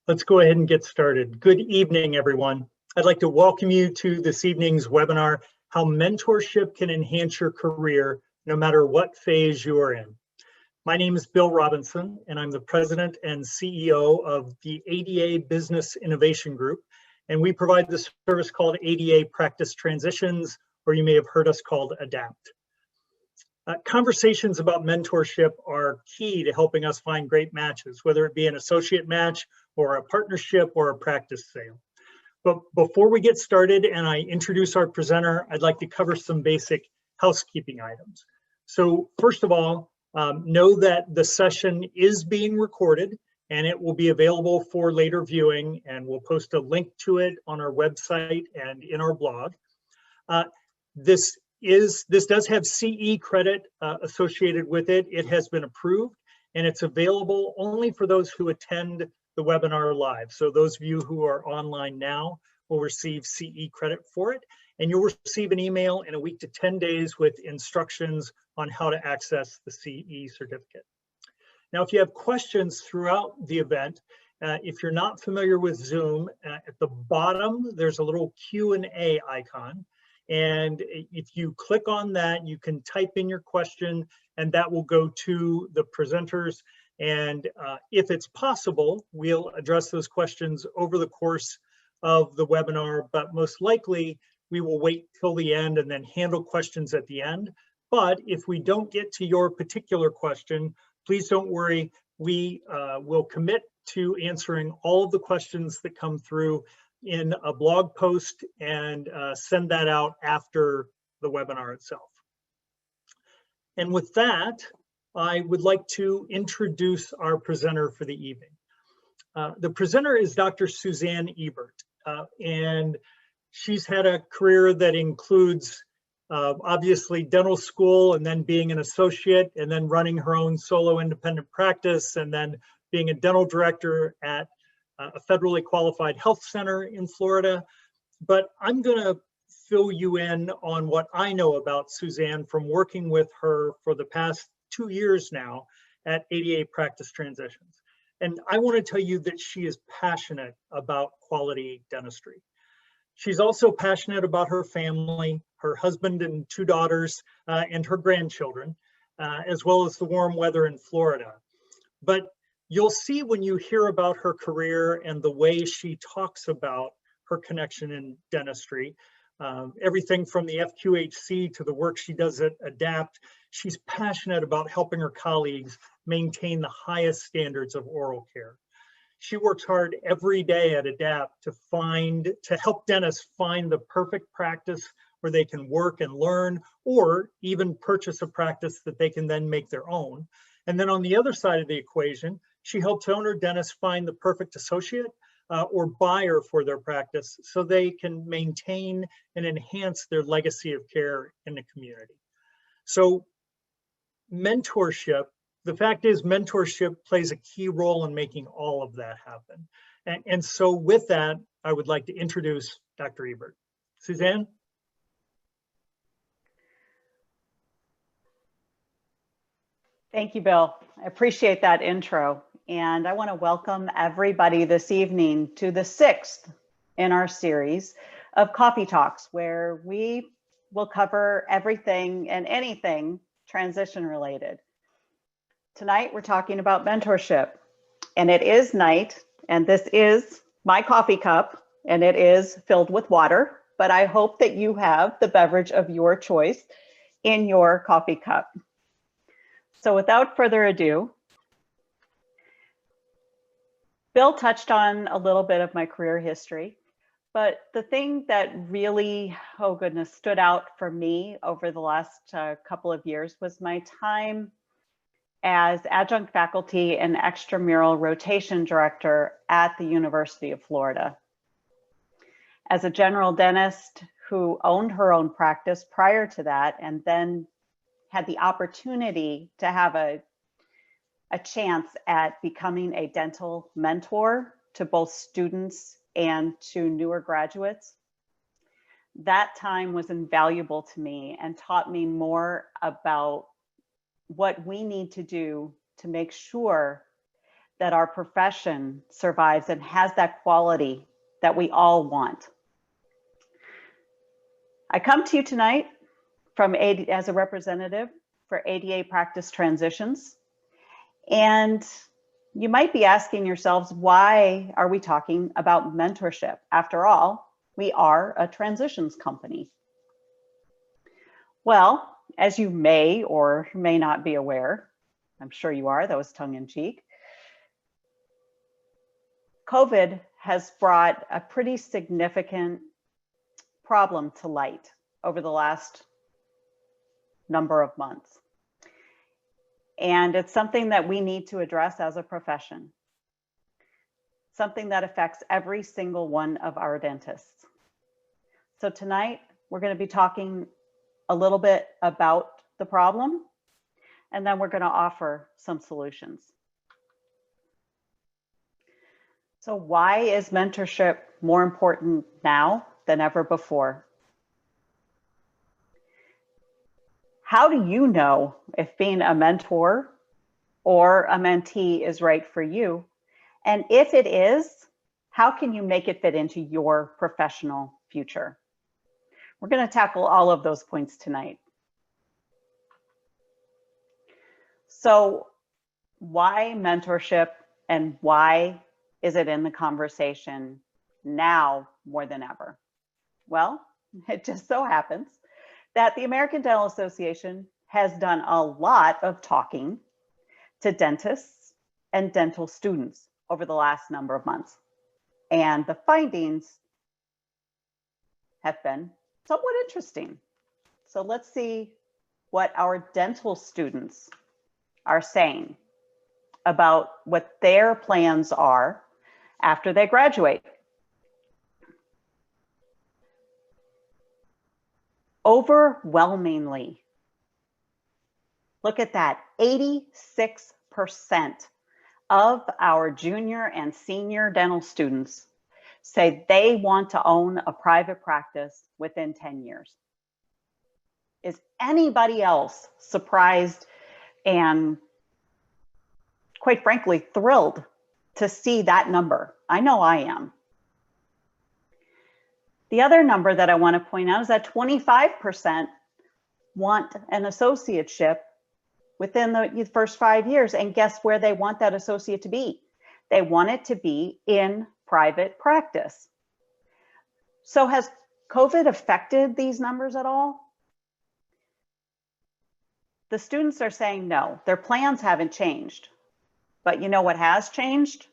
Let's go ahead and get started. Good evening, everyone. I'd like to welcome you to this evening's webinar, How Mentorship Can Enhance Your Career No Matter What Phase You are in. My name is Bill Robinson, and I'm the President and CEO of the ADA Business Innovation Group, and we provide the service called ADA Practice Transitions, or you may have heard us called ADAPT. Conversations about mentorship are key to helping us find great matches, whether it be an associate match or a partnership or a practice sale. But before we get started and I introduce our presenter, I'd like to cover some basic housekeeping items. So first of all, know that the session is being recorded and it will be available for later viewing, and we'll post a link to it on our website and in our blog. This does have CE credit associated with it. It has been approved and it's available only for those who attend the webinar live. So those of you who are online now will receive CE credit for it, and you'll receive an email in a week to 10 days with instructions on how to access the CE certificate. Now, if you have questions throughout the event, if you're not familiar with Zoom, at the bottom, there's a little Q&A icon. And if you click on that, you can type in your question and that will go to the presenters. And if it's possible, we'll address those questions over the course of the webinar, but most likely we will wait till the end and then handle questions at the end. But if we don't get to your particular question, please don't worry. We will commit to answering all of the questions that come through in a blog post and send that out after the webinar itself. And with that, I would like to introduce our presenter for the evening. The presenter is Dr. Suzanne Ebert, and she's had a career that includes obviously dental school and then being an associate and then running her own solo independent practice and then being a dental director at a federally qualified health center in Florida. But I'm gonna fill you in on what I know about Suzanne from working with her for the past 2 years now at ADA Practice Transitions. And I want to tell you that she is passionate about quality dentistry. She's also passionate about her family, her husband and 2 daughters, and her grandchildren, as well as the warm weather in Florida. But you'll see when you hear about her career and the way she talks about her connection in dentistry, everything from the FQHC to the work she does at ADAPT, she's passionate about helping her colleagues maintain the highest standards of oral care. She works hard every day at ADAPT to help dentists find the perfect practice where they can work and learn, or even purchase a practice that they can then make their own. And then on the other side of the equation, she helps owner dentists find the perfect associate or buyer for their practice so they can maintain and enhance their legacy of care in the community. So mentorship, the fact is mentorship plays a key role in making all of that happen. And so with that, I would like to introduce Dr. Ebert. Suzanne? Thank you, Bill. I appreciate that intro. And I want to welcome everybody this evening to the 6th in our series of Coffee Talks, where we will cover everything and anything transition related. Tonight, we're talking about mentorship, and it is night, and this is my coffee cup, and it is filled with water, but I hope that you have the beverage of your choice in your coffee cup. So without further ado, Bill touched on a little bit of my career history, but the thing that really, oh goodness, stood out for me over the last couple of years was my time as adjunct faculty and extramural rotation director at the University of Florida. As a general dentist who owned her own practice prior to that, and then had the opportunity to have a chance at becoming a dental mentor to both students and to newer graduates. That time was invaluable to me and taught me more about what we need to do to make sure that our profession survives and has that quality that we all want. I come to you tonight as a representative for ADA Practice Transitions. And you might be asking yourselves, why are we talking about mentorship? After all, we are a transitions company. Well, as you may or may not be aware, I'm sure you are, that was tongue in cheek, COVID has brought a pretty significant problem to light over the last number of months. And it's something that we need to address as a profession, something that affects every single one of our dentists. So tonight, we're going to be talking a little bit about the problem, and then we're going to offer some solutions. So why is mentorship more important now than ever before? How do you know if being a mentor or a mentee is right for you? And if it is, how can you make it fit into your professional future? We're going to tackle all of those points tonight. So why mentorship, and why is it in the conversation now more than ever? Well, it just so happens that the American Dental Association has done a lot of talking to dentists and dental students over the last number of months. And the findings have been somewhat interesting. So let's see what our dental students are saying about what their plans are after they graduate. Overwhelmingly, look at that, 86% of our junior and senior dental students say they want to own a private practice within 10 years. Is anybody else surprised and, quite frankly, thrilled to see that number? I know I am. The other number that I want to point out is that 25% want an associateship within the first 5 years. And guess where they want that associate to be? They want it to be in private practice. So has COVID affected these numbers at all? The students are saying no, their plans haven't changed. But you know what has changed?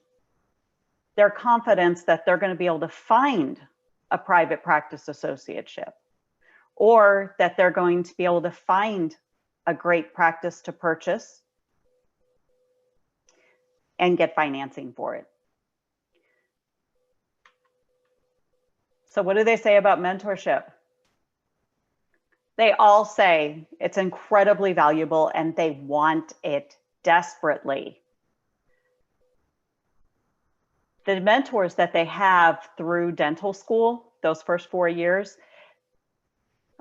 Their confidence that they're going to be able to find a private practice associateship, or that they're going to be able to find a great practice to purchase and get financing for it. So what do they say about mentorship? They all say it's incredibly valuable and they want it desperately. The mentors that they have through dental school, those first 4 years,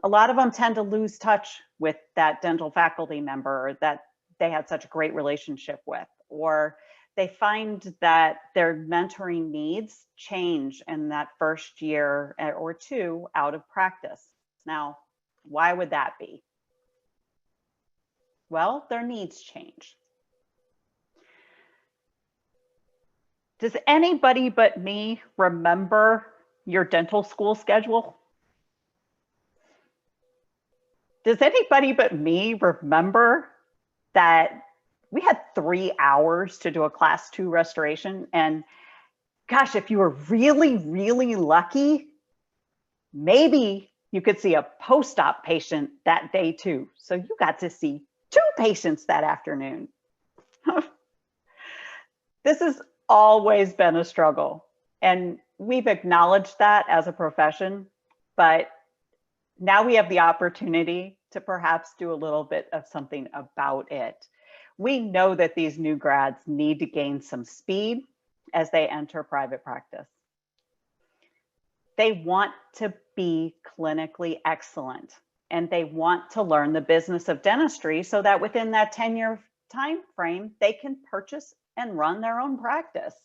a lot of them tend to lose touch with that dental faculty member that they had such a great relationship with, or they find that their mentoring needs change in that first year or two out of practice. Now, why would that be? Well, their needs change. Does anybody but me remember your dental school schedule? Does anybody but me remember that we had 3 hours to do a class 2 restoration? And gosh, if you were really, really lucky, maybe you could see a post-op patient that day too. So you got to see 2 patients that afternoon. This has always been a struggle. And we've acknowledged that as a profession, but now we have the opportunity to perhaps do a little bit of something about it. We know that these new grads need to gain some speed as they enter private practice. They want to be clinically excellent, and they want to learn the business of dentistry so that within that 10-year time frame, they can purchase and run their own practice.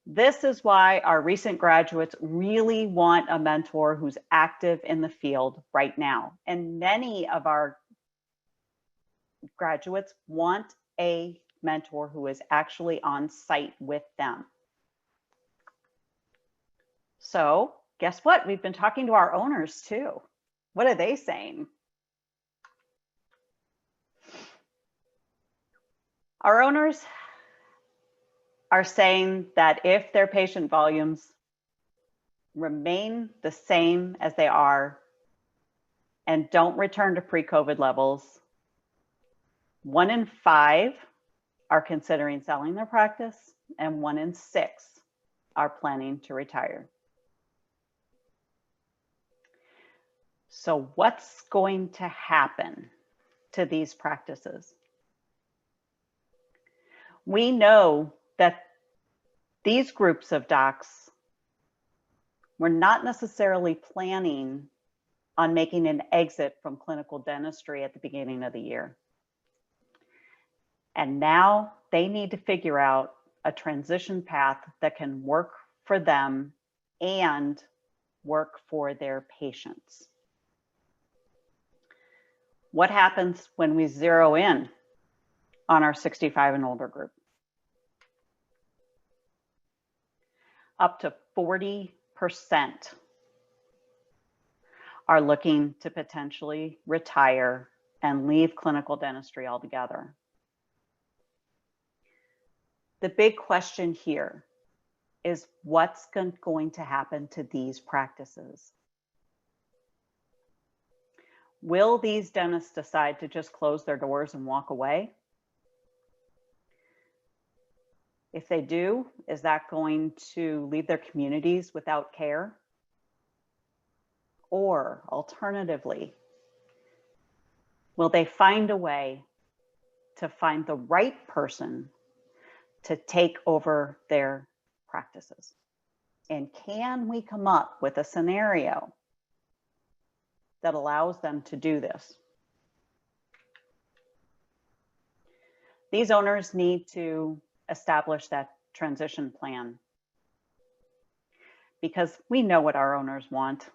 This is why our recent graduates really want a mentor who's active in the field right now. And many of our graduates want a mentor who is actually on site with them. So guess what? We've been talking to our owners too. What are they saying? Our owners are saying that if their patient volumes remain the same as they are and don't return to pre-COVID levels, 1 in 5 are considering selling their practice and 1 in 6 are planning to retire. So what's going to happen to these practices? We know that these groups of docs were not necessarily planning on making an exit from clinical dentistry at the beginning of the year. And now they need to figure out a transition path that can work for them and work for their patients. What happens when we zero in on our 65 and older group? Up to 40% are looking to potentially retire and leave clinical dentistry altogether. The big question here is what's going to happen to these practices? Will these dentists decide to just close their doors and walk away? If they do, is that going to leave their communities without care? Or alternatively, will they find a way to find the right person to take over their practices? And can we come up with a scenario that allows them to do this? These owners need to establish that transition plan because we know what our owners want.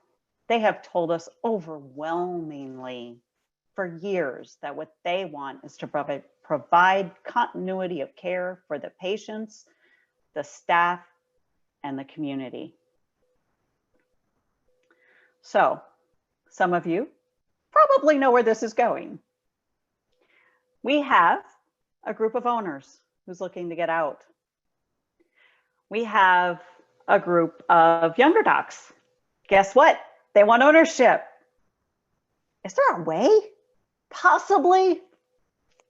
They have told us overwhelmingly for years that what they want is to provide continuity of care for the patients, the staff, and the community. So some of you probably know where this is going. We have a group of owners who's looking to get out. We have a group of younger docs. Guess what? They want ownership. Is there a way, possibly,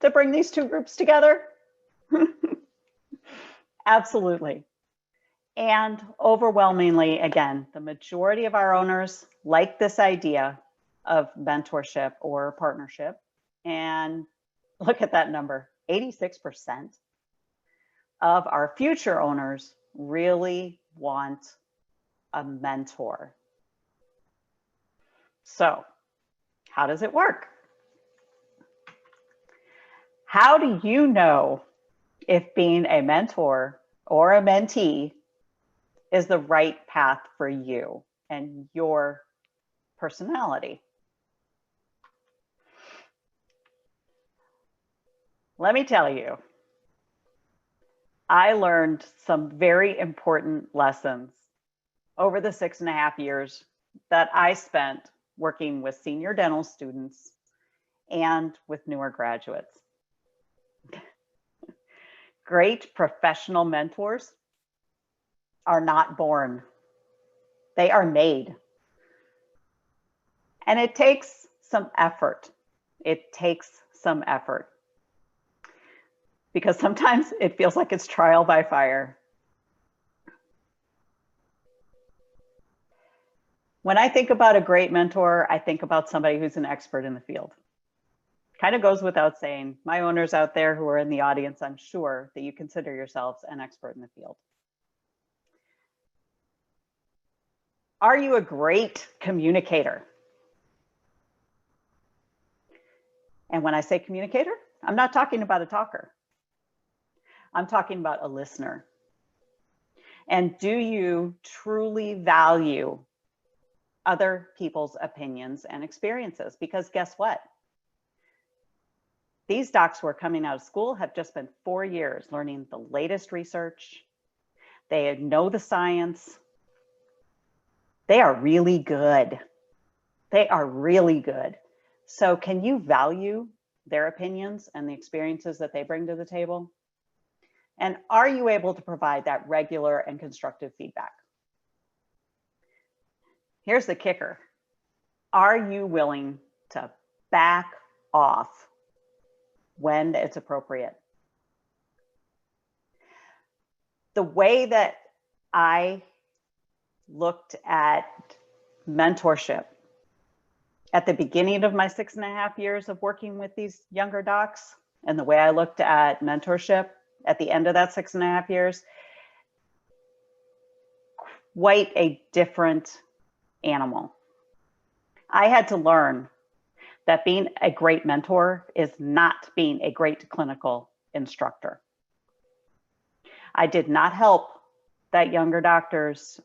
to bring these two groups together? Absolutely. And overwhelmingly, again, the majority of our owners like this idea of mentorship or partnership. And look at that number, 86% of our future owners really want a mentor. So how does it work? How do you know if being a mentor or a mentee is the right path for you and your personality? Let me tell you, I learned some very important lessons over the 6.5 years that I spent working with senior dental students and with newer graduates. Great professional mentors are not born. They are made. And it takes some effort. It takes some effort. Because sometimes it feels like it's trial by fire. When I think about a great mentor, I think about somebody who's an expert in the field. Kind of goes without saying, my owners out there who are in the audience, I'm sure that you consider yourselves an expert in the field. Are you a great communicator? And when I say communicator, I'm not talking about a talker. I'm talking about a listener. And do you truly value other people's opinions and experiences? Because guess what? These docs who are coming out of school have just spent 4 years learning the latest research. They know the science. They are really good. They are really good. So can you value their opinions and the experiences that they bring to the table? And are you able to provide that regular and constructive feedback? Here's the kicker. Are you willing to back off when it's appropriate? The way that I looked at mentorship at the beginning of my 6.5 years of working with these younger docs, and the way I looked at mentorship at the end of that 6.5 years, quite a different animal. I had to learn that being a great mentor is not being a great clinical instructor. I did not help that younger doctor's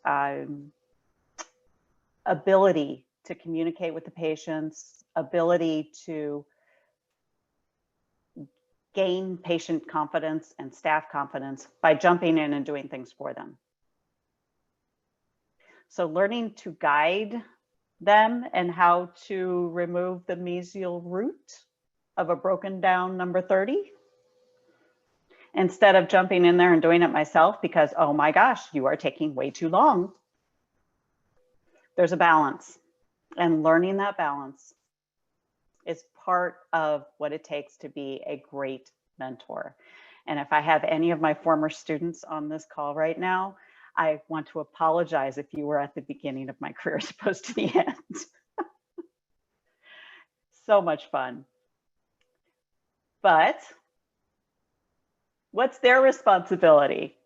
ability to communicate with the patients, ability to gain patient confidence and staff confidence by jumping in and doing things for them. So learning to guide them and how to remove the mesial root of a broken down number 30, instead of jumping in there and doing it myself because, oh my gosh, you are taking way too long. There's a balance, and learning that balance is part of what it takes to be a great mentor. And if I have any of my former students on this call right now, I want to apologize if you were at the beginning of my career as opposed to the end. So much fun. But what's their responsibility?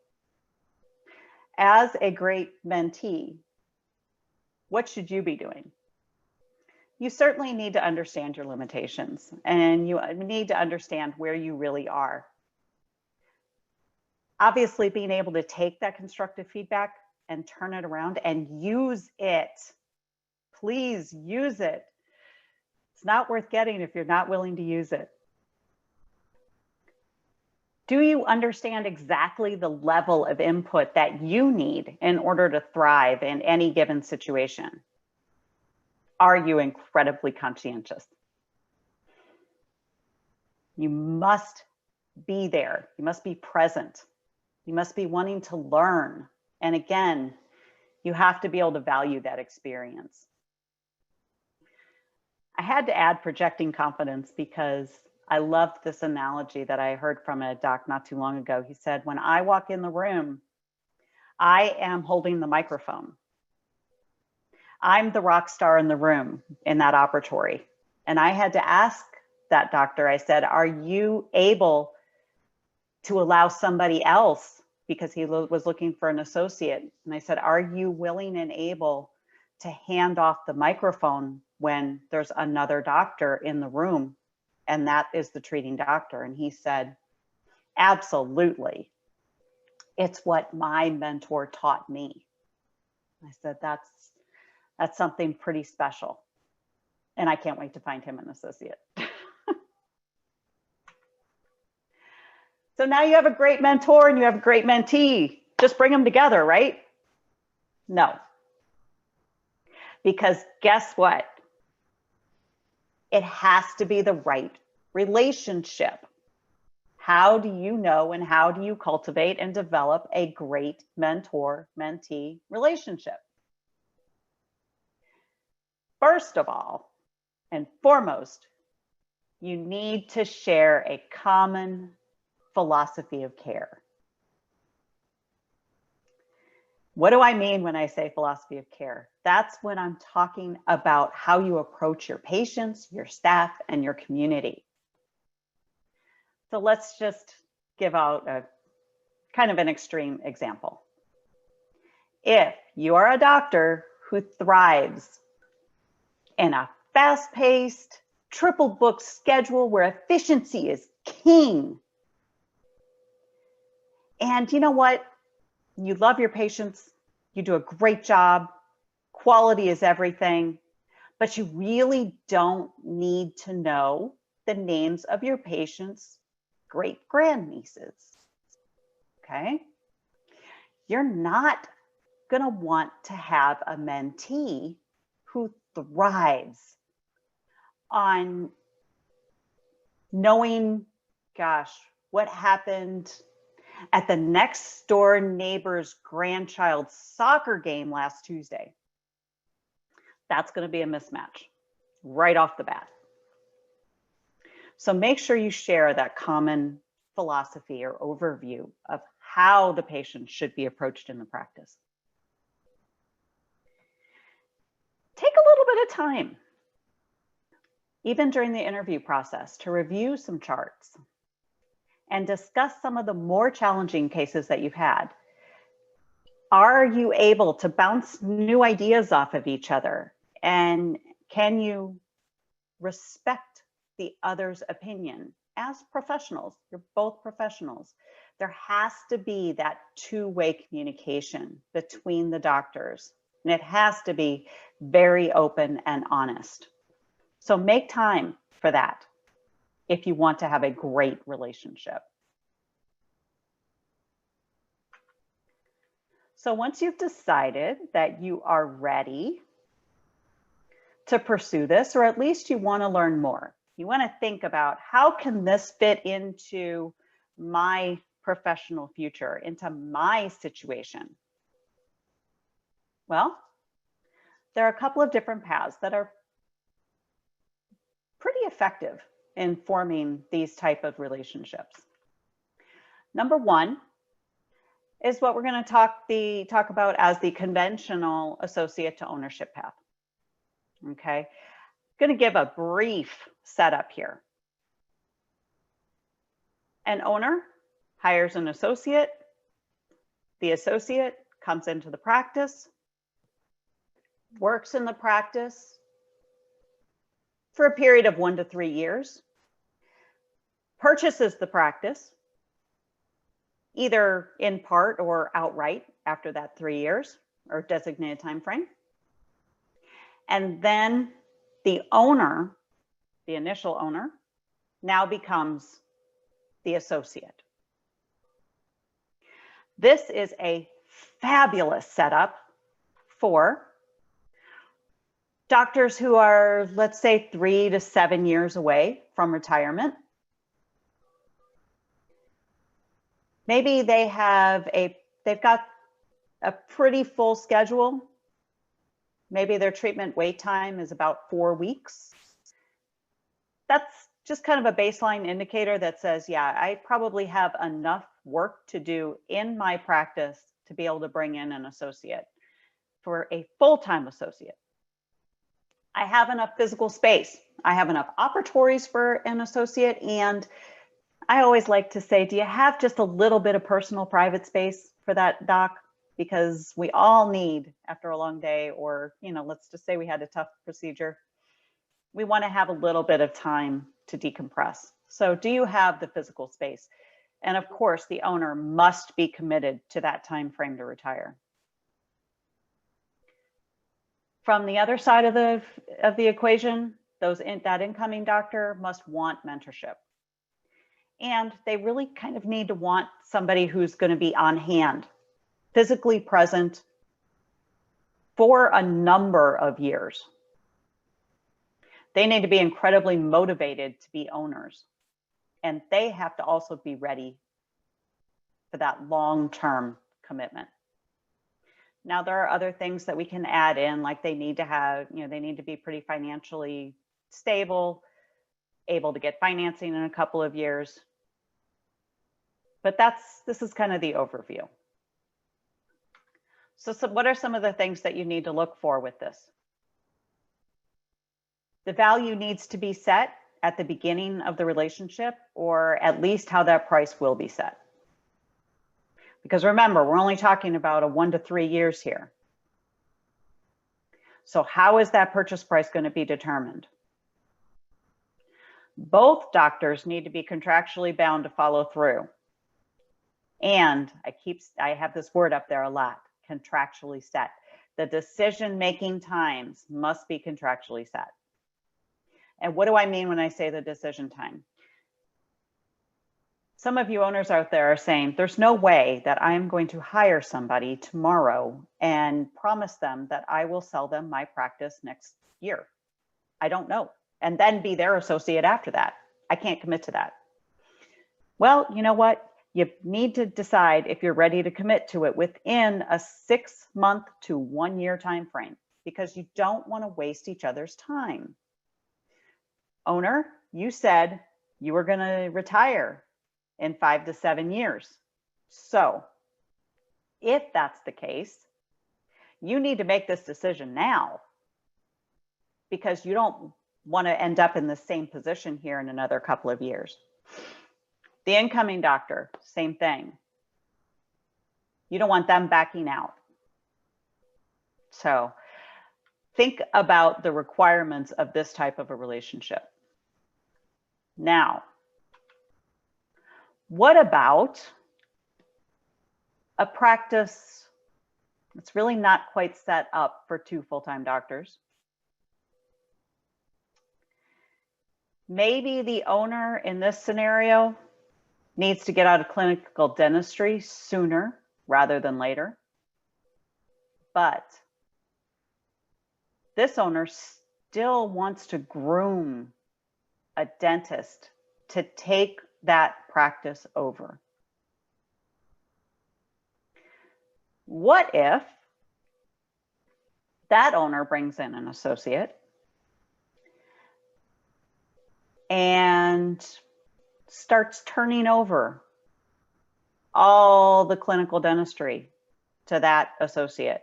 As a great mentee, what should you be doing? You certainly need to understand your limitations, and you need to understand where you really are. Obviously, being able to take that constructive feedback and turn it around and use it. Please use it. It's not worth getting if you're not willing to use it. Do you understand exactly the level of input that you need in order to thrive in any given situation? Are you incredibly conscientious? You must be there. You must be present. You must be wanting to learn. And again, you have to be able to value that experience. I had to add projecting confidence because I loved this analogy that I heard from a doc not too long ago. He said, when I walk in the room, I am holding the microphone. I'm the rock star in the room in that operatory. And I had to ask that doctor, I said, are you able to allow somebody else, because he was looking for an associate. And I said, are you willing and able to hand off the microphone when there's another doctor in the room? And that is the treating doctor. And he said, absolutely. It's what my mentor taught me. I said, that's something pretty special. And I can't wait to find him an associate. So now you have a great mentor and you have a great mentee. Just bring them together, right? No. Because guess what? It has to be the right relationship. How do you know and how do you cultivate and develop a great mentor-mentee relationship? First of all, and foremost, you need to share a common philosophy of care. What do I mean when I say philosophy of care? That's when I'm talking about how you approach your patients, your staff, and your community. So let's just give out a kind of an extreme example. If you are a doctor who thrives in a fast-paced, triple booked schedule where efficiency is king, And you know what? You love your patients. You do a great job. Quality is everything. But you really don't need to know the names of your patients' great-grandnieces. Okay? You're not going to want to have a mentee who thrives on knowing, gosh, what happened at the next door neighbor's grandchild's soccer game last Tuesday. That's going to be a mismatch right off the bat. So make sure you share that common philosophy or overview of how the patient should be approached in the practice. Take a little bit of time, even during the interview process, to review some charts and discuss some of the more challenging cases that you've had. Are you able to bounce new ideas off of each other? And can you respect the other's opinion? As professionals, you're both professionals. There has to be that two-way communication between the doctors, and it has to be very open and honest. So make time for that if you want to have a great relationship. So once you've decided that you are ready to pursue this, or at least you want to learn more, you want to think about how can this fit into my professional future, into my situation? Well, there are a couple of different paths that are pretty effective in forming these type of relationships. Number one is what we're going to talk about as the conventional associate to ownership path. Okay, I'm going to give a brief setup here. An owner hires an associate. The associate comes into the practice, works in the practice for a period of 1 to 3 years, purchases the practice, either in part or outright after that 3 years or designated time frame. And then the owner, the initial owner, now becomes the associate. This is a fabulous setup for doctors who are, let's say, 3 to 7 years away from retirement. Maybe they've got a pretty full schedule. Maybe their treatment wait time is about 4 weeks. That's just kind of a baseline indicator that says, yeah, I probably have enough work to do in my practice to be able to bring in an associate for a full-time associate. I have enough physical space. I have enough operatories for an associate. And I always like to say, do you have just a little bit of personal private space for that doc? Because we all need, after a long day, or, let's just say we had a tough procedure, we want to have a little bit of time to decompress. So do you have the physical space? And of course, the owner must be committed to that time frame to retire. From the other side of the equation, that incoming doctor must want mentorship. And they really kind of need to want somebody who's going to be on hand, physically present for a number of years. They need to be incredibly motivated to be owners. And they have to also be ready for that long-term commitment. Now, there are other things that we can add in, like they need to be pretty financially stable, able to get financing in a couple of years. But this is kind of the overview. So what are some of the things that you need to look for with this? The value needs to be set at the beginning of the relationship, or at least how that price will be set. Because remember, we're only talking about a 1 to 3 years here. So how is that purchase price going to be determined? Both doctors need to be contractually bound to follow through. And I have this word up there a lot, contractually set. The decision-making times must be contractually set. And what do I mean when I say the decision time? Some of you owners out there are saying, there's no way that I'm going to hire somebody tomorrow and promise them that I will sell them my practice next year. I don't know. And then be their associate after that. I can't commit to that. Well, you know what? You need to decide if you're ready to commit to it within a 6-month to 1-year time frame, because you don't want to waste each other's time. Owner, you said you were going to retire in 5 to 7 years. So if that's the case, you need to make this decision now, because you don't want to end up in the same position here in another couple of years. The incoming doctor, same thing. You don't want them backing out. So think about the requirements of this type of a relationship. Now, what about a practice that's really not quite set up for 2 full-time doctors? Maybe the owner in this scenario needs to get out of clinical dentistry sooner rather than later. But this owner still wants to groom a dentist to take that practice over. What if that owner brings in an associate and starts turning over all the clinical dentistry to that associate?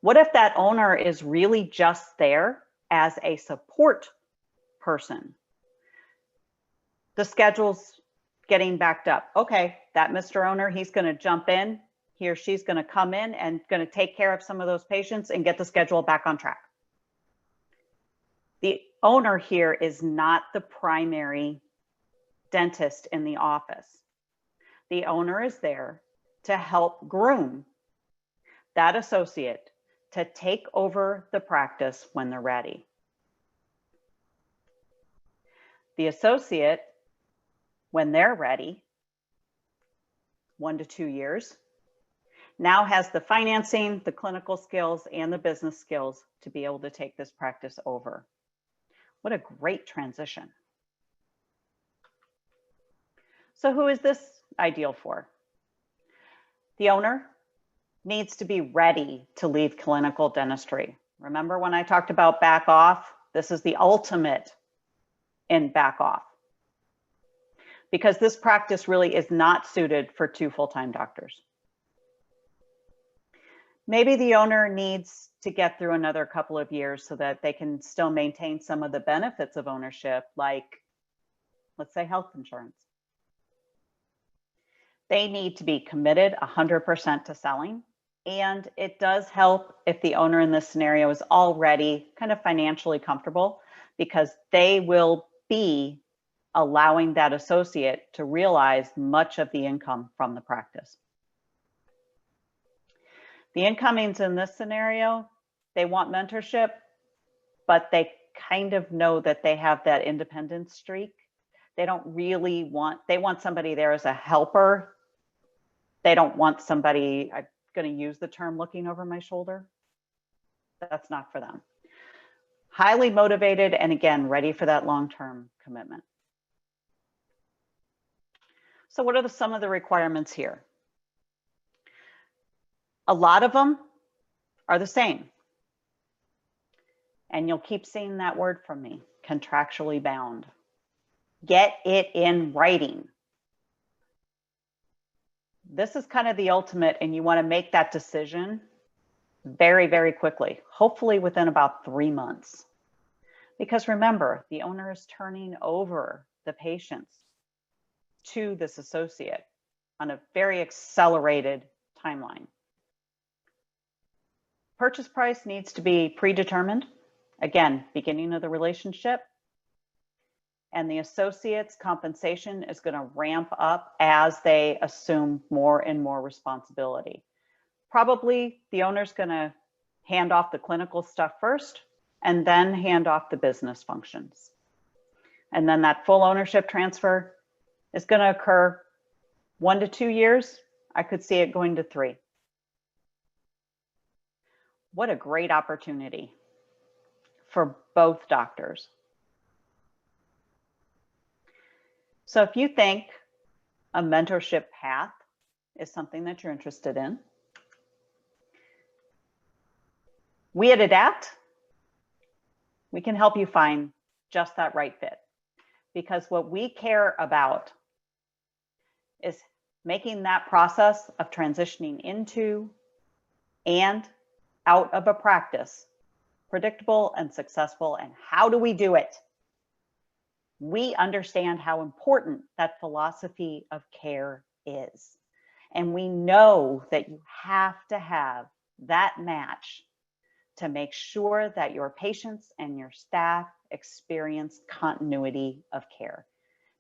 What if that owner is really just there as a support person? The schedule's getting backed up. Okay, that Mr. Owner, he's going to jump in. He or she's going to come in and going to take care of some of those patients and get the schedule back on track. The owner here is not the primary dentist in the office. The owner is there to help groom that associate to take over the practice when they're ready. The associate, when they're ready, 1 to 2 years, now has the financing, the clinical skills, and the business skills to be able to take this practice over. What a great transition. So who is this ideal for? The owner needs to be ready to leave clinical dentistry. Remember when I talked about back off? This is the ultimate in back off, because this practice really is not suited for 2 full-time doctors. Maybe the owner needs to get through another couple of years so that they can still maintain some of the benefits of ownership, like, let's say, health insurance. They need to be committed 100% to selling. And it does help if the owner in this scenario is already kind of financially comfortable, because they will be allowing that associate to realize much of the income from the practice. The incomings in this scenario, they want mentorship, but they kind of know that they have that independent streak. They don't really want, they want somebody there as a helper. They don't want somebody, I'm going to use the term looking over my shoulder. That's not for them. Highly motivated and, again, ready for that long-term commitment. So what are some of the requirements here? A lot of them are the same. And you'll keep seeing that word from me, contractually bound. Get it in writing. This is kind of the ultimate, and you want to make that decision very, very quickly, hopefully within about 3 months. Because remember, the owner is turning over the patients to this associate on a very accelerated timeline. Purchase price needs to be predetermined. Again, beginning of the relationship. And the associates' compensation is going to ramp up as they assume more and more responsibility. Probably the owner's going to hand off the clinical stuff first and then hand off the business functions. And then that full ownership transfer is going to occur 1 to 2 years. I could see it going to 3. What a great opportunity for both doctors. So if you think a mentorship path is something that you're interested in, we at Adapt, we can help you find just that right fit. Because what we care about is making that process of transitioning into and out of a practice predictable and successful. And how do we do it? We understand how important that philosophy of care is. And we know that you have to have that match to make sure that your patients and your staff experience continuity of care.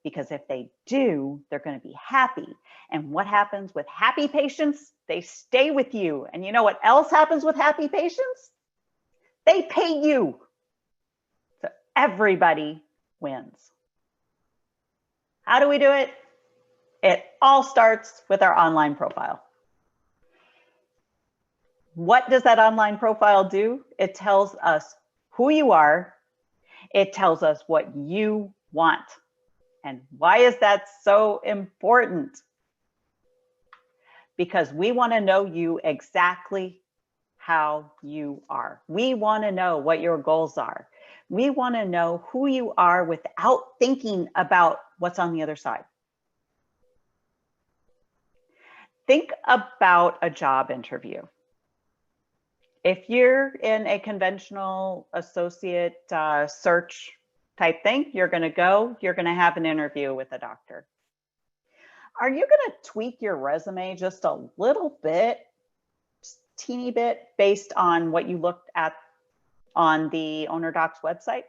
Because if they do, they're going to be happy. And what happens with happy patients? They stay with you. And you know what else happens with happy patients? They pay you. So everybody wins. How do we do it? It all starts with our online profile. What does that online profile do? It tells us who you are. It tells us what you want. And why is that so important? Because we want to know you exactly how you are. We want to know what your goals are. We want to know who you are without thinking about what's on the other side. Think about a job interview. If you're in a conventional associate search type thing, you're going to have an interview with a doctor. Are you going to tweak your resume just a little bit, just a teeny bit, based on what you looked at on the OwnerDoc's website?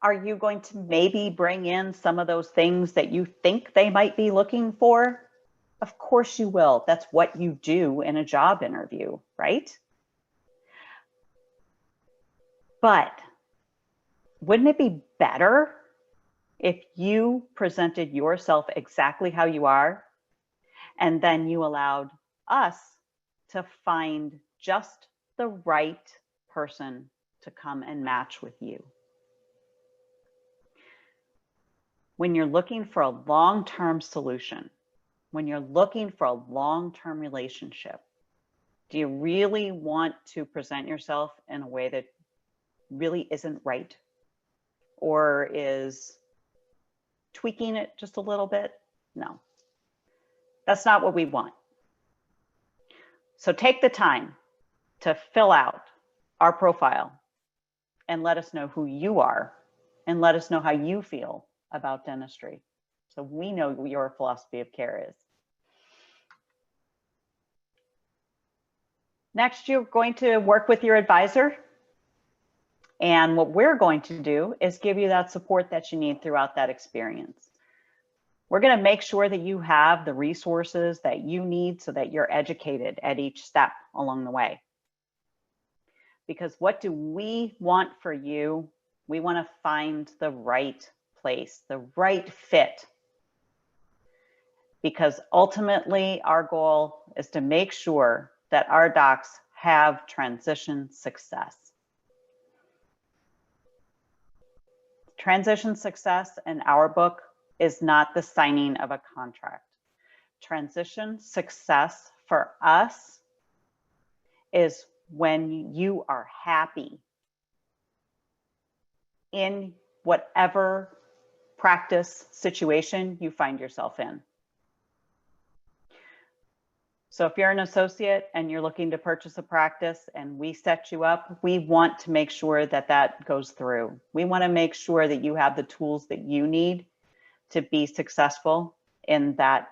Are you going to maybe bring in some of those things that you think they might be looking for? Of course you will. That's what you do in a job interview, right? But wouldn't it be better if you presented yourself exactly how you are, and then you allowed us to find just the right person to come and match with you? When you're looking for a long-term solution, when you're looking for a long-term relationship, do you really want to present yourself in a way that really isn't right, or is tweaking it just a little bit? No, that's not what we want. So take the time to fill out our profile and let us know who you are, and let us know how you feel about dentistry, so we know what your philosophy of care is. Next, you're going to work with your advisor. And what we're going to do is give you that support that you need throughout that experience. We're going to make sure that you have the resources that you need so that you're educated at each step along the way. Because what do we want for you? We want to find the right place, the right fit. Because ultimately, our goal is to make sure that our docs have transition success. Transition success in our book is not the signing of a contract. Transition success for us is when you are happy in whatever practice situation you find yourself in. So if you're an associate and you're looking to purchase a practice and we set you up, we want to make sure that that goes through. We want to make sure that you have the tools that you need to be successful in that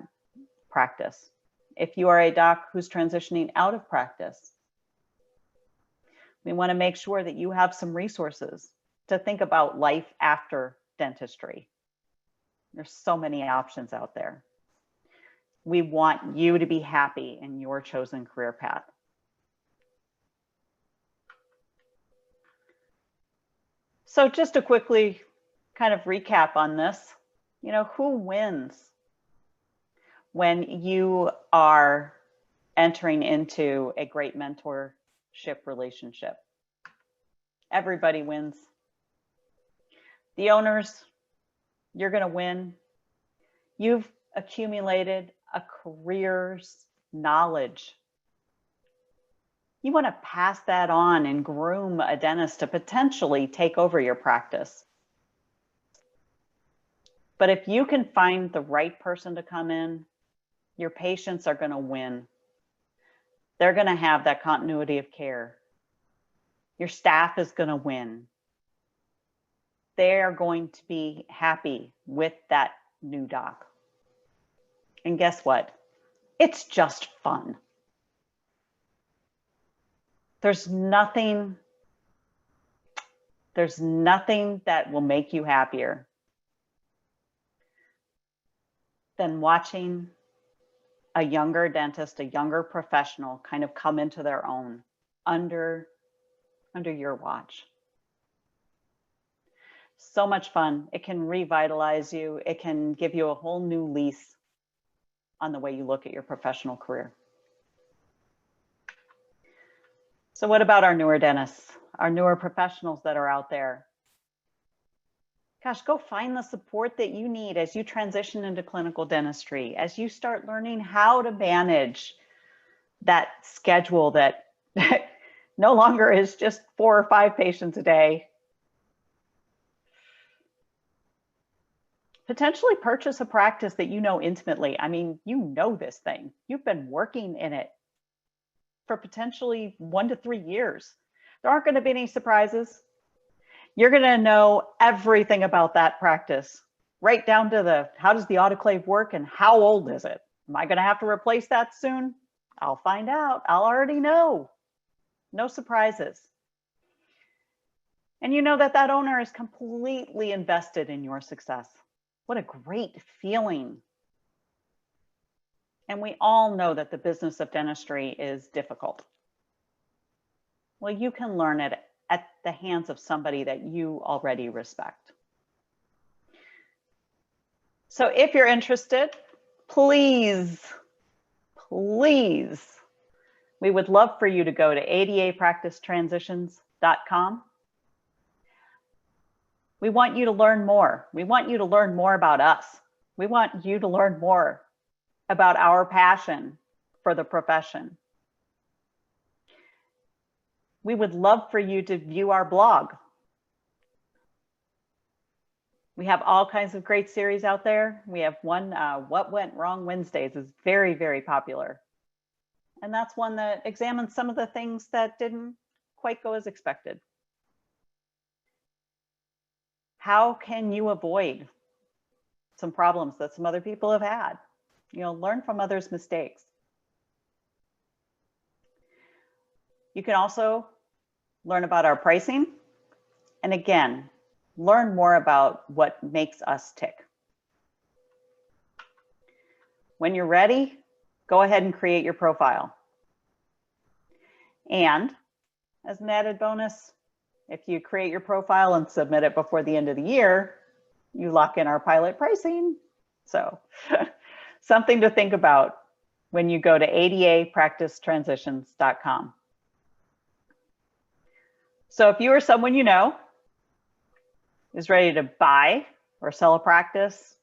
practice. If you are a doc who's transitioning out of practice, we want to make sure that you have some resources to think about life after dentistry. There's so many options out there. We want you to be happy in your chosen career path. So just to quickly kind of recap on this, you know, who wins when you are entering into a great mentorship relationship? Everybody wins. The owners, you're going to win. You've accumulated a career's knowledge. You want to pass that on and groom a dentist to potentially take over your practice. But if you can find the right person to come in, your patients are going to win. They're going to have that continuity of care. Your staff is going to win. They are going to be happy with that new doc. And guess what? It's just fun. There's nothing that will make you happier than watching a younger dentist, a younger professional kind of come into their own under your watch. So much fun. It can revitalize you. It can give you a whole new lease on the way you look at your professional career. So what about our newer dentists, our newer professionals that are out there? Gosh, go find the support that you need as you transition into clinical dentistry, as you start learning how to manage that schedule that no longer is just 4 or 5 patients a day. Potentially purchase a practice that you know intimately. I mean, you know this thing. You've been working in it for potentially 1 to 3 years. There aren't going to be any surprises. You're going to know everything about that practice, right down to how does the autoclave work and how old is it? Am I going to have to replace that soon? I'll find out. I'll already know. No surprises. And you know that that owner is completely invested in your success. What a great feeling. And we all know that the business of dentistry is difficult. Well, you can learn it at the hands of somebody that you already respect. So if you're interested, please, we would love for you to go to adapracticetransitions.com. We want you to learn more. We want you to learn more about us. We want you to learn more about our passion for the profession. We would love for you to view our blog. We have all kinds of great series out there. We have one, What Went Wrong Wednesdays is very, very popular. And that's one that examines some of the things that didn't quite go as expected. How can you avoid some problems that some other people have had? You know, learn from others' mistakes. You can also learn about our pricing. And again, learn more about what makes us tick. When you're ready, go ahead and create your profile. And as an added bonus, if you create your profile and submit it before the end of the year, you lock in our pilot pricing. So something to think about when you go to adapracticetransitions.com. So if you or someone you know is ready to buy or sell a practice,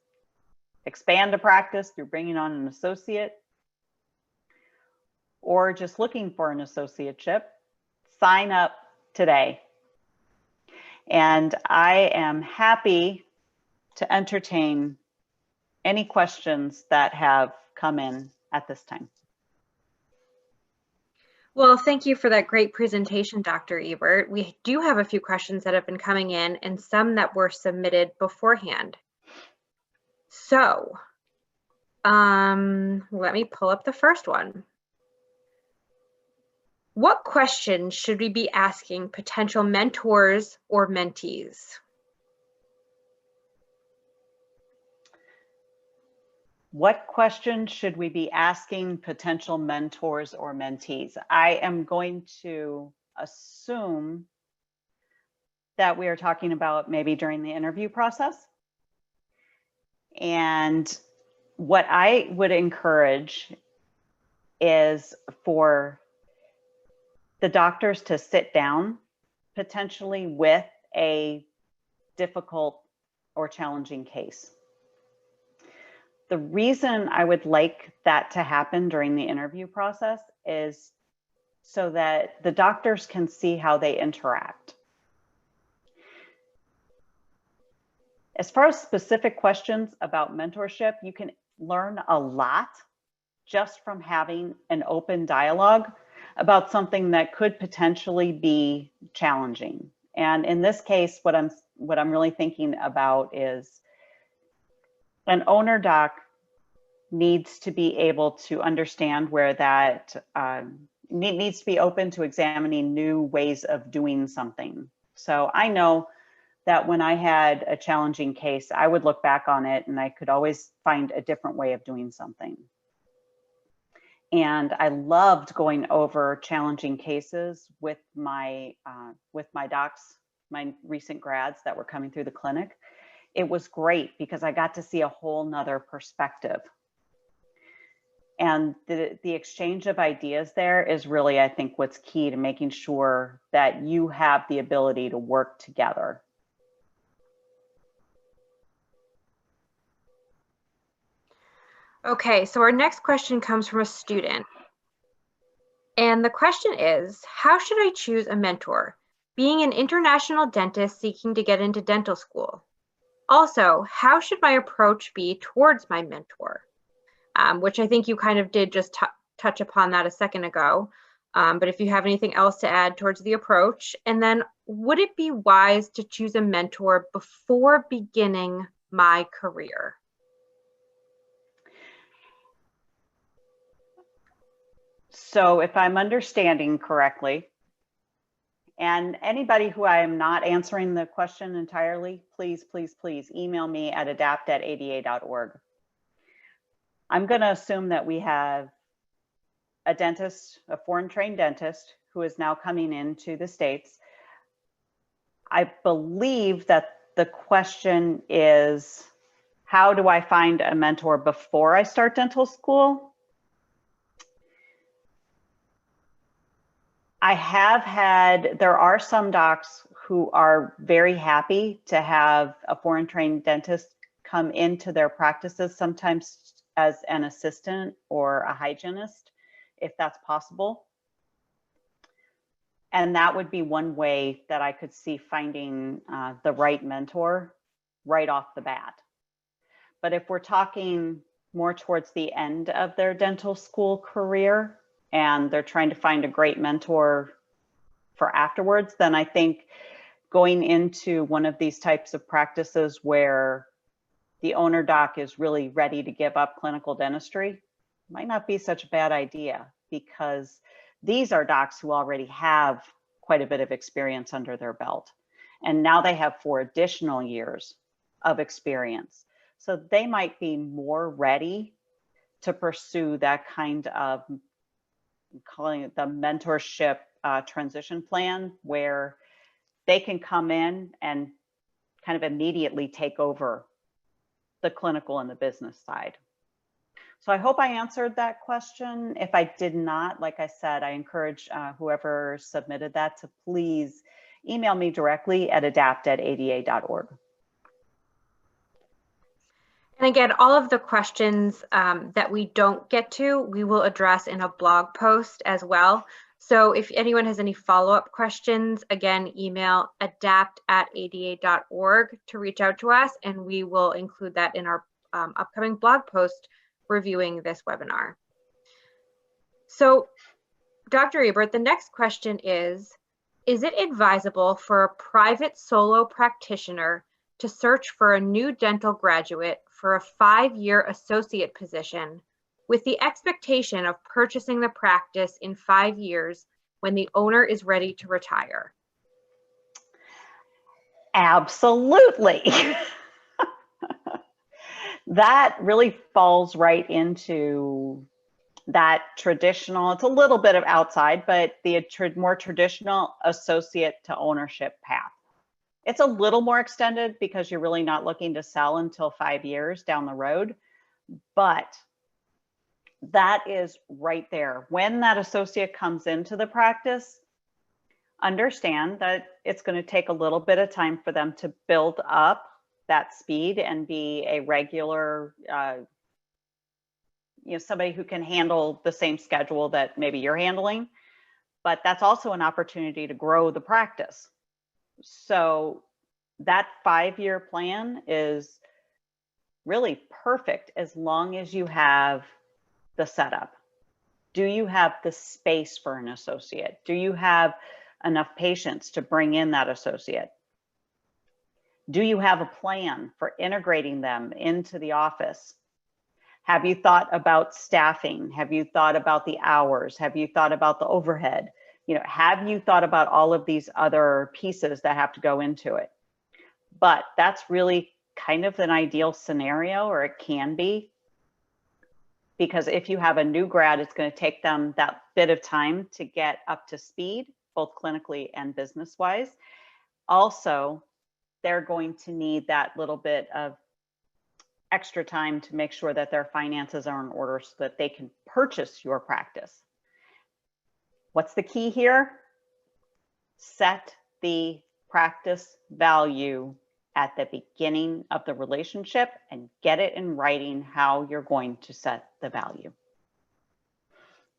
expand a practice through bringing on an associate, or just looking for an associateship, sign up today. And I am happy to entertain any questions that have come in at this time. Well, thank you for that great presentation, Dr. Ebert. We do have a few questions that have been coming in and some that were submitted beforehand. So let me pull up the first one. What questions should we be asking potential mentors or mentees? What questions should we be asking potential mentors or mentees? I am going to assume that we are talking about maybe during the interview process. And what I would encourage is for the doctors to sit down potentially with a difficult or challenging case. The reason I would like that to happen during the interview process is so that the doctors can see how they interact. As far as specific questions about mentorship, you can learn a lot just from having an open dialogue about something that could potentially be challenging. And in this case, what I'm really thinking about is an owner doc needs to be able to understand where that needs to be open to examining new ways of doing something. So I know that when I had a challenging case, I would look back on it and I could always find a different way of doing something. And I loved going over challenging cases with my docs, my recent grads that were coming through the clinic. It was great because I got to see a whole nother perspective. And the exchange of ideas there is really, I think, what's key to making sure that you have the ability to work together. Okay, so our next question comes from a student. And the question is, how should I choose a mentor? Being an international dentist seeking to get into dental school. Also, how should my approach be towards my mentor? Which I think you kind of did just touch upon that a second ago. But if you have anything else to add towards the approach, and then would it be wise to choose a mentor before beginning my career? So if I'm understanding correctly, and anybody who I am not answering the question entirely, please, please, please email me at adapt@ada.org. I'm going to assume that we have a dentist, a foreign trained dentist who is now coming into the States. I believe that the question is, how do I find a mentor before I start dental school? There are some docs who are very happy to have a foreign trained dentist come into their practices, sometimes as an assistant or a hygienist, if that's possible. And that would be one way that I could see finding the right mentor right off the bat. But if we're talking more towards the end of their dental school career and they're trying to find a great mentor for afterwards, then I think going into one of these types of practices where the owner doc is really ready to give up clinical dentistry might not be such a bad idea, because these are docs who already have quite a bit of experience under their belt. And now they have 4 additional years of experience. So they might be more ready to pursue that kind of, calling it the mentorship transition plan, where they can come in and kind of immediately take over the clinical and the business side. So I hope I answered that question. If I did not, like I said, I encourage whoever submitted that to please email me directly at adapt@ada.org. And again, all of the questions that we don't get to, we will address in a blog post as well. So if anyone has any follow-up questions, again, email adapt@ada.org to reach out to us, and we will include that in our upcoming blog post reviewing this webinar. So Dr. Ebert, the next question is it advisable for a private solo practitioner to search for a new dental graduate for a 5-year associate position with the expectation of purchasing the practice in 5 years when the owner is ready to retire? Absolutely. That really falls right into that traditional, it's a little bit of outside, but the more traditional associate to ownership path. It's a little more extended because you're really not looking to sell until 5 years down the road, but that is right there. When that associate comes into the practice, understand that it's going to take a little bit of time for them to build up that speed and be a regular, somebody who can handle the same schedule that maybe you're handling. But that's also an opportunity to grow the practice. So that 5-year plan is really perfect as long as you have the setup. Do you have the space for an associate? Do you have enough patients to bring in that associate? Do you have a plan for integrating them into the office? Have you thought about staffing? Have you thought about the hours? Have you thought about the overhead? Have you thought about all of these other pieces that have to go into it? But that's really kind of an ideal scenario, or it can be, because if you have a new grad, it's going to take them that bit of time to get up to speed, both clinically and business-wise. Also, they're going to need that little bit of extra time to make sure that their finances are in order so that they can purchase your practice. What's the key here? Set the practice value at the beginning of the relationship and get it in writing how you're going to set the value.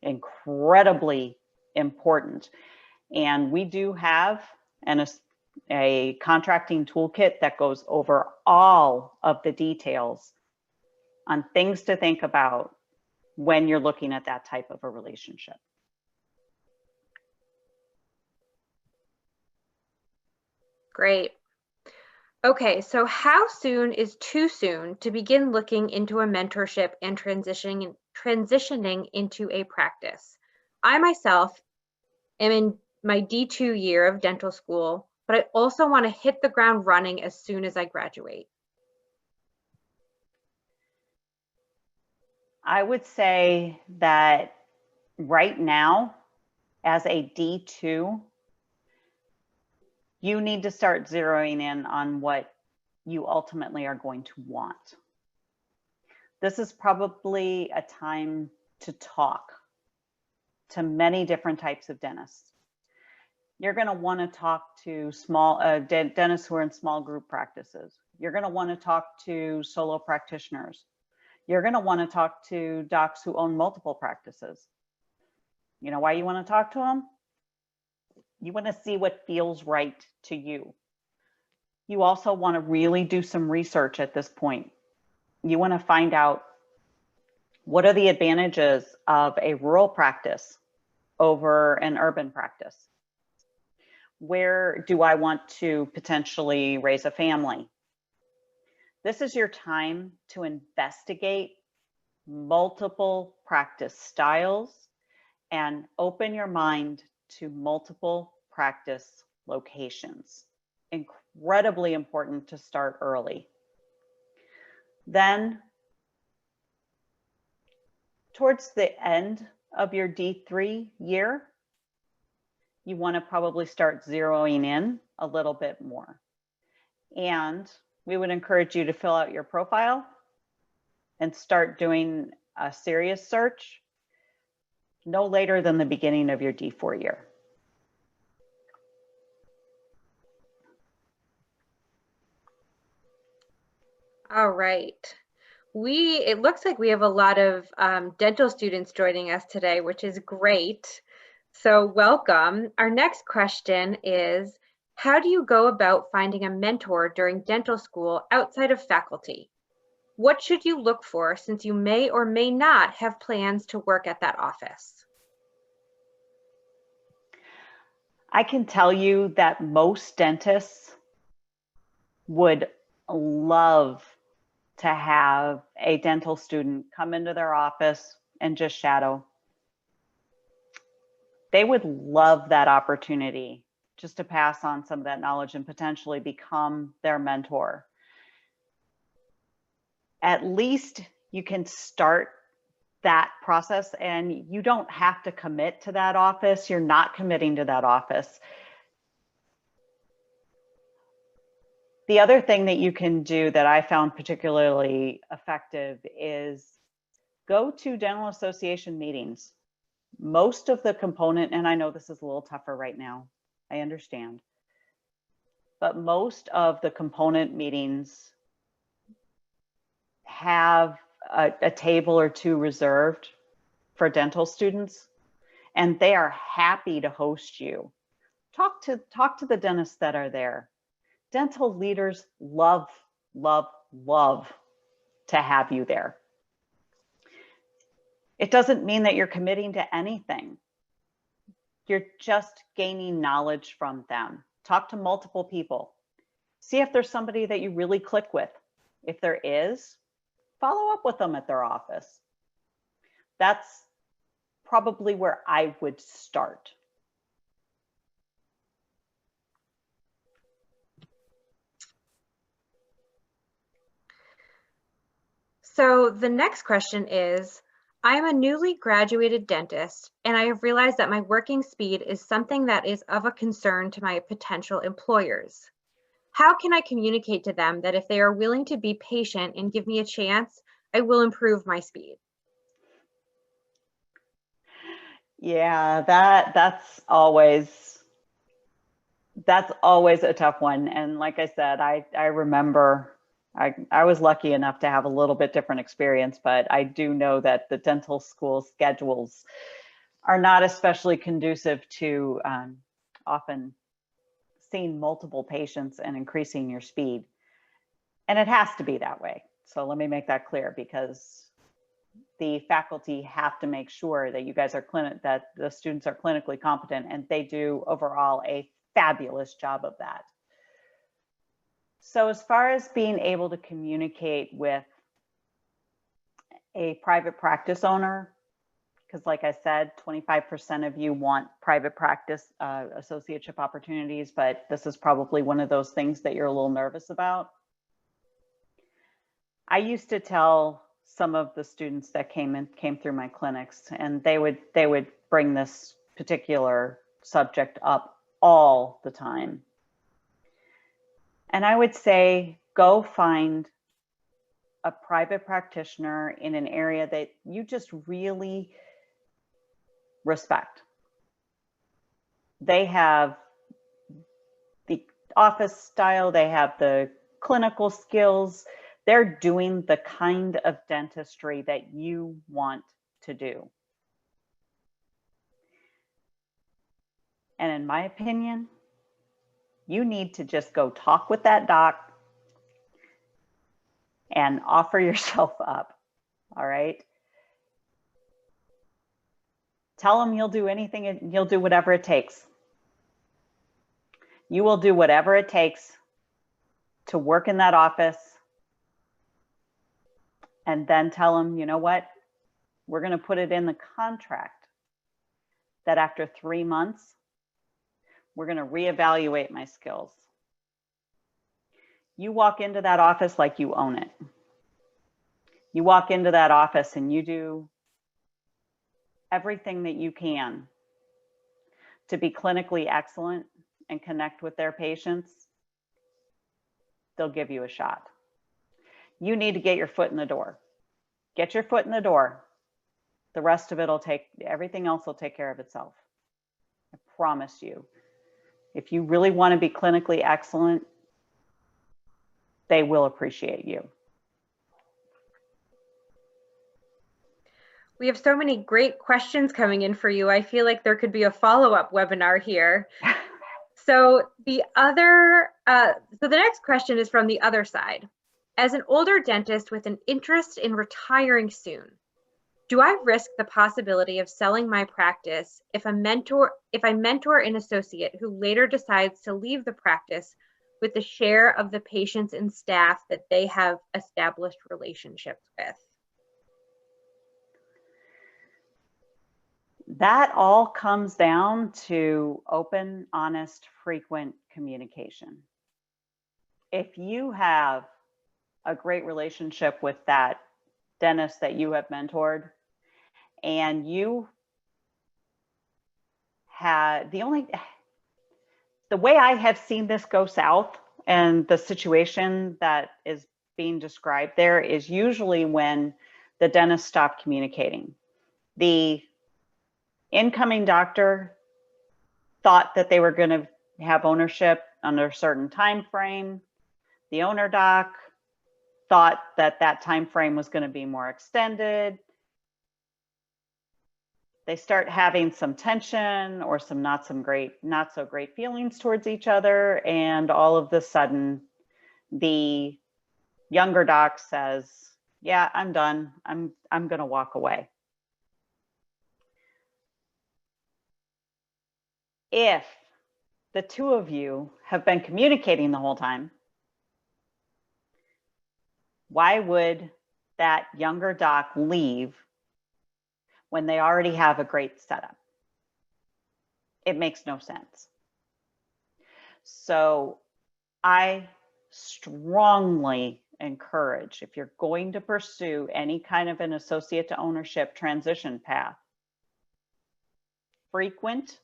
Incredibly important. And we do have a contracting toolkit that goes over all of the details on things to think about when you're looking at that type of a relationship. Great. Okay, so how soon is too soon to begin looking into a mentorship and transitioning into a practice? I myself am in my D2 year of dental school, but I also want to hit the ground running as soon as I graduate. I would say that right now, as a D2, you need to start zeroing in on what you ultimately are going to want. This is probably a time to talk to many different types of dentists. You're going to want to talk to dentists who are in small group practices. You're going to want to talk to solo practitioners. You're going to want to talk to docs who own multiple practices. You know why you want to talk to them? You want to see what feels right to you. You also want to really do some research at this point. You want to find out, what are the advantages of a rural practice over an urban practice? Where do I want to potentially raise a family? This is your time to investigate multiple practice styles and open your mind to multiple practice locations. Incredibly important to start early. Then, towards the end of your D3 year, you want to probably start zeroing in a little bit more. And we would encourage you to fill out your profile and start doing a serious search no later than the beginning of your D4 year. All right. It looks like we have a lot of dental students joining us today, which is great. So welcome. Our next question is, how do you go about finding a mentor during dental school outside of faculty? What should you look for, since you may or may not have plans to work at that office? I can tell you that most dentists would love to have a dental student come into their office and just shadow. they would love that opportunity just to pass on some of that knowledge and potentially become their mentor. At least you can start that process, and you don't have to commit to that office. You're not committing to that office. The other thing that you can do that I found particularly effective is go to dental association meetings. Most of the component, and I know this is a little tougher right now, I understand, but most of the component meetings have a table or two reserved for dental students, and they are happy to host you. Talk to the dentists that are there. Dental leaders love, love, love to have you there. It doesn't mean that you're committing to anything. You're just gaining knowledge from them. Talk to multiple people. See if there's somebody that you really click with. If there is, follow up with them at their office. That's probably where I would start. So the next question is, I'm a newly graduated dentist, and I have realized that my working speed is something that is of a concern to my potential employers. How can I communicate to them that if they are willing to be patient and give me a chance, I will improve my speed? Yeah, that's always a tough one. And like I said, I remember I was lucky enough to have a little bit different experience, but I do know that the dental school schedules are not especially conducive to often seeing multiple patients and increasing your speed. And it has to be that way. So let me make that clear, because the faculty have to make sure that you guys are that the students are clinically competent, and they do overall a fabulous job of that. So as far as being able to communicate with a private practice owner, because like I said, 25% of you want private practice associateship opportunities, but this is probably one of those things that you're a little nervous about. I used to tell some of the students that came through my clinics, and they would bring this particular subject up all the time. And I would say, go find a private practitioner in an area that you just really respect. They have the office style, they have the clinical skills, they're doing the kind of dentistry that you want to do. And in my opinion, you need to just go talk with that doc and offer yourself up, all right? Tell them you'll do anything and you'll do whatever it takes. You will do whatever it takes to work in that office, and then tell them, you know what? We're going to put it in the contract that after 3 months, we're going to reevaluate my skills. You walk into that office like you own it. You walk into that office and you do everything that you can to be clinically excellent and connect with their patients. They'll give you a shot. You need to get your foot in the door. Get your foot in the door. The rest of it will everything else will take care of itself. I promise you. If you really want to be clinically excellent, they will appreciate you. We have so many great questions coming in for you. I feel like there could be a follow-up webinar here. So the next question is from the other side. As an older dentist with an interest in retiring soon, do I risk the possibility of selling my practice if I mentor an associate who later decides to leave the practice with the share of the patients and staff that they have established relationships with? that all comes down to open, honest, frequent communication. If you have a great relationship with that dentist that you have mentored, and you had the way I have seen this go south, and the situation that is being described there, is usually when the dentist stopped communicating. The incoming doctor thought that they were going to have ownership under a certain time frame. The owner doc thought that that time frame was going to be more extended. They start having some tension or some not so great feelings towards each other, and all of a sudden the younger doc says, yeah, I'm done. I'm going to walk away. If the two of you have been communicating the whole time, why would that younger doc leave when they already have a great setup? It makes no sense. So I strongly encourage, if you're going to pursue any kind of an associate to ownership transition path, frequent,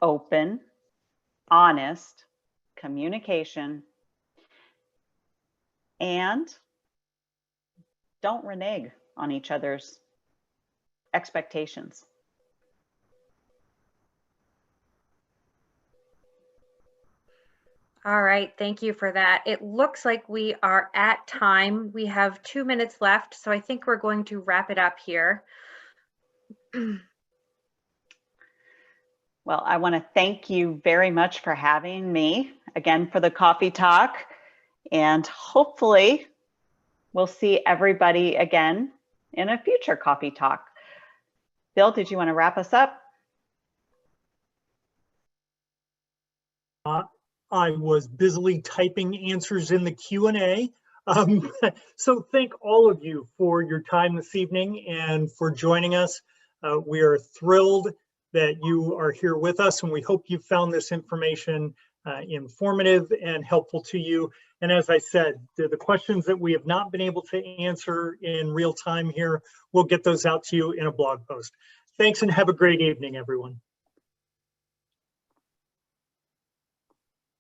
open, honest communication, and don't renege on each other's expectations. All right, thank you for that. It looks like we are at time. We have 2 minutes left, so I think we're going to wrap it up here. Well, I want to thank you very much for having me again for the coffee talk, and hopefully we'll see everybody again in a future coffee talk. Bill, did you want to wrap us up? I was busily typing answers in the Q&A. So thank all of you for your time this evening and for joining us. We are thrilled that you are here with us, and we hope you found this information informative and helpful to you. And as I said, the questions that we have not been able to answer in real time here, we'll get those out to you in a blog post. Thanks and have a great evening, everyone.